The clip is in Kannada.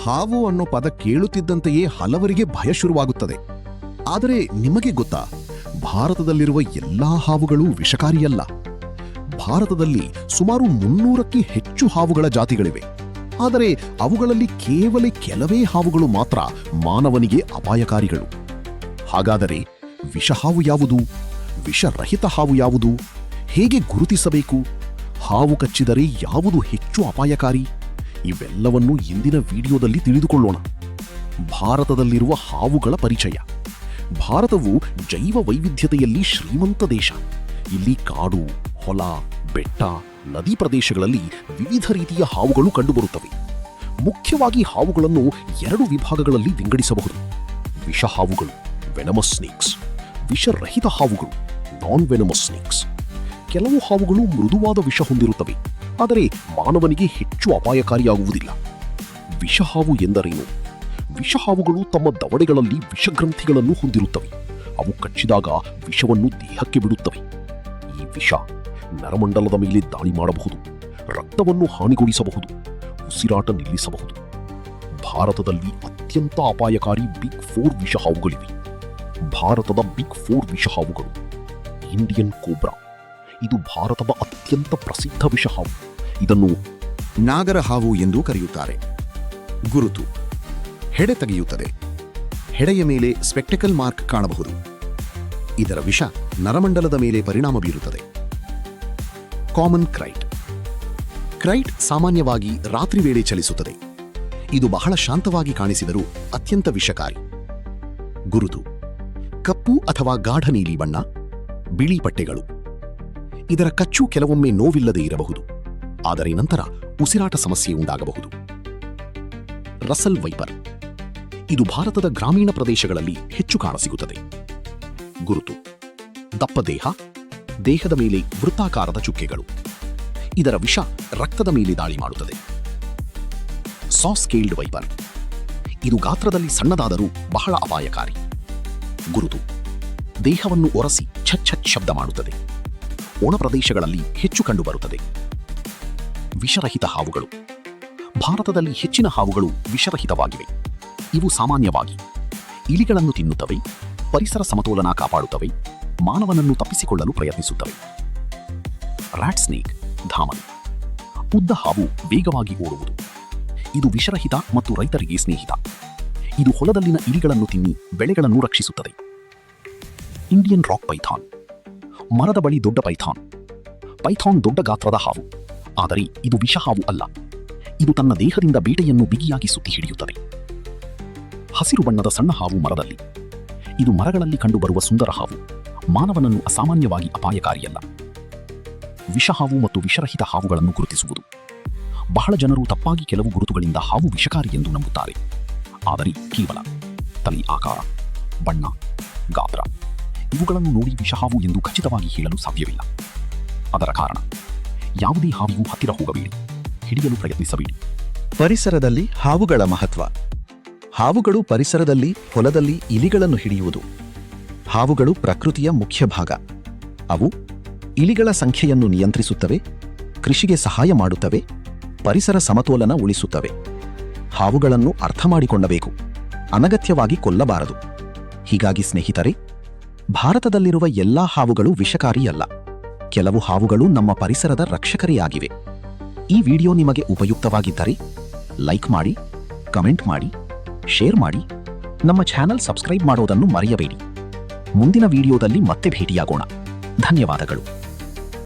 ಹಾವು ಅನ್ನೋ ಪದ ಕೇಳುತ್ತಿದ್ದಂತೆಯೇ ಹಲವರಿಗೆ ಭಯ ಶುರುವಾಗುತ್ತದೆ. ಆದರೆ ನಿಮಗೆ ಗೊತ್ತಾ, ಭಾರತದಲ್ಲಿರುವ ಎಲ್ಲಾ ಹಾವುಗಳು ವಿಷಕಾರಿಯಲ್ಲ. ಭಾರತದಲ್ಲಿ ಸುಮಾರು 300ಕ್ಕೂ ಹೆಚ್ಚು ಹಾವುಗಳ ಜಾತಿಗಳಿವೆ. ಆದರೆ ಅವುಗಳಲ್ಲಿ ಕೇವಲ ಕೆಲವೇ ಹಾವುಗಳು ಮಾತ್ರ ಮಾನವನಿಗೆ ಅಪಾಯಕಾರಿಗಳು. ಹಾಗಾದರೆ ವಿಷಹಾವು ಯಾವುದು? ವಿಷರಹಿತ ಹಾವು ಯಾವುದು? ಹೇಗೆ ಗುರುತಿಸಬೇಕು? ಹಾವು ಕಚ್ಚಿದರೆ ಯಾವುದು ಹೆಚ್ಚು ಅಪಾಯಕಾರಿ? ಇವೆಲ್ಲವನ್ನು ಇಂದಿನ ವಿಡಿಯೋದಲ್ಲಿ ತಿಳಿದುಕೊಳ್ಳೋಣ. ಭಾರತದಲ್ಲಿರುವ ಹಾವುಗಳ ಪರಿಚಯ. ಭಾರತವು ಜೈವ ವೈವಿಧ್ಯತೆಯಲ್ಲಿ ಶ್ರೀಮಂತ ದೇಶ. ಇಲ್ಲಿ ಕಾಡು, ಹೊಲ, ಬೆಟ್ಟ, ನದಿ ಪ್ರದೇಶಗಳಲ್ಲಿ ವಿವಿಧ ರೀತಿಯ ಹಾವುಗಳು ಕಂಡುಬರುತ್ತವೆ. ಮುಖ್ಯವಾಗಿ ಹಾವುಗಳನ್ನು 2 ವಿಭಾಗಗಳಲ್ಲಿ ವಿಂಗಡಿಸಬಹುದು. ವಿಷಹಾವುಗಳು, ವೆನಮಸ್ ಸ್ನೇಕ್ಸ್. ವಿಷರಹಿತ ಹಾವುಗಳು, ನಾನ್ ವೆನಮಸ್ ಸ್ನೇಕ್ಸ್. ಕೆಲವು ಹಾವುಗಳು ಮೃದುವಾದ ವಿಷ ಹೊಂದಿರುತ್ತವೆ, ಆದರೆ ಮಾನವನಿಗೆ ಹೆಚ್ಚು ಅಪಾಯಕಾರಿಯಾಗುವುದಿಲ್ಲ. ವಿಷಹಾವು ಎಂದರೇನು? ವಿಷಹಾವುಗಳು ತಮ್ಮ ದವಡೆಗಳಲ್ಲಿ ವಿಷಗ್ರಂಥಿಗಳನ್ನು ಹೊಂದಿರುತ್ತವೆ. ಅವು ಕಚ್ಚಿದಾಗ ವಿಷವನ್ನು ದೇಹಕ್ಕೆ ಬಿಡುತ್ತವೆ. ಈ ವಿಷ ನರಮಂಡಲದ ಮೇಲೆ ದಾಳಿ ಮಾಡಬಹುದು, ರಕ್ತವನ್ನು ಹಾನಿಗೊಳಿಸಬಹುದು, ಉಸಿರಾಟ ನಿಲ್ಲಿಸಬಹುದು. ಭಾರತದಲ್ಲಿ ಅತ್ಯಂತ ಅಪಾಯಕಾರಿ ಬಿಗ್ 4 ವಿಷಹಾವುಗಳಿವೆ. ಭಾರತದ ಬಿಗ್ 4 ವಿಷಹಾವುಗಳು. Indian cobra. ಇದು ಭಾರತದ ಅತ್ಯಂತ ಪ್ರಸಿದ್ಧ ವಿಷಹಾವು. ಇದನ್ನು ನಾಗರ ಹಾವು ಎಂದೂ ಕರೆಯುತ್ತಾರೆ. ಗುರುತು: ಹೆಡೆ ತೆಗೆಯುತ್ತದೆ. ಹೆಡೆಯ ಮೇಲೆ ಸ್ಪೆಕ್ಟಕಲ್ ಮಾರ್ಕ್ ಕಾಣಬಹುದು. ಇದರ ವಿಷ ನರಮಂಡಲದ ಮೇಲೆ ಪರಿಣಾಮ ಬೀರುತ್ತದೆ. ಕಾಮನ್ ಕ್ರೈಟ್. ಕ್ರೈಟ್ ಸಾಮಾನ್ಯವಾಗಿ ರಾತ್ರಿ ವೇಳೆ ಚಲಿಸುತ್ತದೆ. ಇದು ಬಹಳ ಶಾಂತವಾಗಿ ಕಾಣಿಸಿದರೂ ಅತ್ಯಂತ ವಿಷಕಾರಿ. ಗುರುತು: ಕಪ್ಪು ಅಥವಾ ಗಾಢ ನೀಲಿ ಬಣ್ಣ, ಬಿಳಿ ಪಟ್ಟೆಗಳು. ಇದರ ಕಚ್ಚು ಕೆಲವೊಮ್ಮೆ ನೋವಿಲ್ಲದೆ ಇರಬಹುದು, ಆದರೆ ನಂತರ ಉಸಿರಾಟ ಸಮಸ್ಯೆ ಉಂಟಾಗಬಹುದು. Russell wiper. ಇದು ಭಾರತದ ಗ್ರಾಮೀಣ ಪ್ರದೇಶಗಳಲ್ಲಿ ಹೆಚ್ಚು ಕಾಣಸಿಗುತ್ತದೆ. ಗುರುತು: ದಪ್ಪ ದೇಹ, ದೇಹದ ಮೇಲೆ ವೃತ್ತಾಕಾರದ ಚುಕ್ಕೆಗಳು. ಇದರ ವಿಷ ರಕ್ತದ ಮೇಲೆ ದಾಳಿ ಮಾಡುತ್ತದೆ. Sauce-called wiper. ಇದು ಗಾತ್ರದಲ್ಲಿ ಸಣ್ಣದಾದರೂ ಬಹಳ ಅಪಾಯಕಾರಿ. ಗುರುತು: ದೇಹವನ್ನು ಒರೆಸಿ ಛತ್ ಛತ್ ಶಬ್ದ ಮಾಡುತ್ತದೆ. ಒಣ ಪ್ರದೇಶಗಳಲ್ಲಿ ಹೆಚ್ಚು ಕಂಡುಬರುತ್ತದೆ. ವಿಷರಹಿತ ಹಾವುಗಳು. ಭಾರತದಲ್ಲಿ ಹೆಚ್ಚಿನ ಹಾವುಗಳು ವಿಷರಹಿತವಾಗಿವೆ. ಇವು ಸಾಮಾನ್ಯವಾಗಿ ಇಲಿಗಳನ್ನು ತಿನ್ನುತ್ತವೆ, ಪರಿಸರ ಸಮತೋಲನ ಕಾಪಾಡುತ್ತವೆ, ಮಾನವನನ್ನು ತಪ್ಪಿಸಿಕೊಳ್ಳಲು ಪ್ರಯತ್ನಿಸುತ್ತವೆ. ರ್ಯಾಟ್ ಸ್ನೇಕ್, ಧಾಮನ್. ಉದ್ದ ಹಾವು ವೇಗವಾಗಿ ಓಡುವುದು. ಇದು ವಿಷರಹಿತ ಮತ್ತು ರೈತರಿಗೆ ಸ್ನೇಹಿತ. ಇದು ಹೊಲದಲ್ಲಿನ ಇಲಿಗಳನ್ನು ತಿನ್ನಿ ಬೆಳೆಗಳನ್ನು ರಕ್ಷಿಸುತ್ತದೆ. Indian rock Python. ಮರದ ಬಳಿ ದೊಡ್ಡ ಪೈಥಾನ್. ಪೈಥಾನ್ ದೊಡ್ಡ ಗಾತ್ರದ ಹಾವು, ಆದರೆ ಇದು ವಿಷಹಾವು ಅಲ್ಲ. ಇದು ತನ್ನ ದೇಹದಿಂದ ಬೇಟೆಯನ್ನು ಬಿಗಿಯಾಗಿ ಸುತ್ತಿ ಹಿಡಿಯುತ್ತದೆ. ಹಸಿರು ಬಣ್ಣದ ಸಣ್ಣ ಹಾವು ಮರದಲ್ಲಿ. ಇದು ಮರಗಳಲ್ಲಿ ಕಂಡುಬರುವ ಸುಂದರ ಹಾವು. ಮಾನವನನ್ನು ಅಸಾಮಾನ್ಯವಾಗಿ ಅಪಾಯಕಾರಿಯಲ್ಲ. ವಿಷಹಾವು ಮತ್ತು ವಿಷರಹಿತ ಹಾವುಗಳನ್ನು ಗುರುತಿಸುವುದು. ಬಹಳ ಜನರು ತಪ್ಪಾಗಿ ಕೆಲವು ಗುರುತುಗಳಿಂದ ಹಾವು ವಿಷಕಾರಿ ಎಂದು ನಂಬುತ್ತಾರೆ. ಆದರೆ ಕೇವಲ ತಲೆ ಆಕಾರ, ಬಣ್ಣ, ಗಾತ್ರ ಇವುಗಳನ್ನು ನೋಡಿ ವಿಷಹಾವು ಎಂದು ಖಚಿತವಾಗಿ ಹೇಳಲು ಸಾಧ್ಯವಿಲ್ಲ. ಅದರ ಕಾರಣ ಯಾವುದೇ ಹಾವಿಗೂ ಹತ್ತಿರ ಹೋಗಬೇಡಿ, ಹಿಡಿಯಲು ಪ್ರಯತ್ನಿಸಬೇಡಿ. ಪರಿಸರದಲ್ಲಿ ಹಾವುಗಳ ಮಹತ್ವ. ಹಾವುಗಳು ಪರಿಸರದಲ್ಲಿ, ಹೊಲದಲ್ಲಿ ಇಲಿಗಳನ್ನು ಹಿಡಿಯುವುದು. ಹಾವುಗಳು ಪ್ರಕೃತಿಯ ಮುಖ್ಯ ಭಾಗ. ಅವು ಇಲಿಗಳ ಸಂಖ್ಯೆಯನ್ನು ನಿಯಂತ್ರಿಸುತ್ತವೆ, ಕೃಷಿಗೆ ಸಹಾಯ ಮಾಡುತ್ತವೆ, ಪರಿಸರ ಸಮತೋಲನ ಉಳಿಸುತ್ತವೆ. ಹಾವುಗಳನ್ನು ಅರ್ಥ ಮಾಡಿಕೊಳ್ಳಬೇಕು, ಅನಗತ್ಯವಾಗಿ ಕೊಲ್ಲಬಾರದು. ಹೀಗಾಗಿ ಸ್ನೇಹಿತರೆ, ಭಾರತದಲ್ಲಿರುವ ಎಲ್ಲಾ ಹಾವುಗಳು ವಿಷಕಾರಿಯಲ್ಲ. ಕೆಲವು ಹಾವುಗಳು ನಮ್ಮ ಪರಿಸರದ ರಕ್ಷಕರೇ ಆಗಿವೆ. ಈ ವಿಡಿಯೋ ನಿಮಗೆ ಉಪಯುಕ್ತವಾಗಿದ್ದರೆ ಲೈಕ್ ಮಾಡಿ, ಕಮೆಂಟ್ ಮಾಡಿ, ಶೇರ್ ಮಾಡಿ. ನಮ್ಮ ಚಾನೆಲ್ ಸಬ್ಸ್ಕ್ರೈಬ್ ಮಾಡೋದನ್ನು ಮರೆಯಬೇಡಿ. ಮುಂದಿನ ವಿಡಿಯೋದಲ್ಲಿ ಮತ್ತೆ ಭೇಟಿಯಾಗೋಣ. ಧನ್ಯವಾದಗಳು.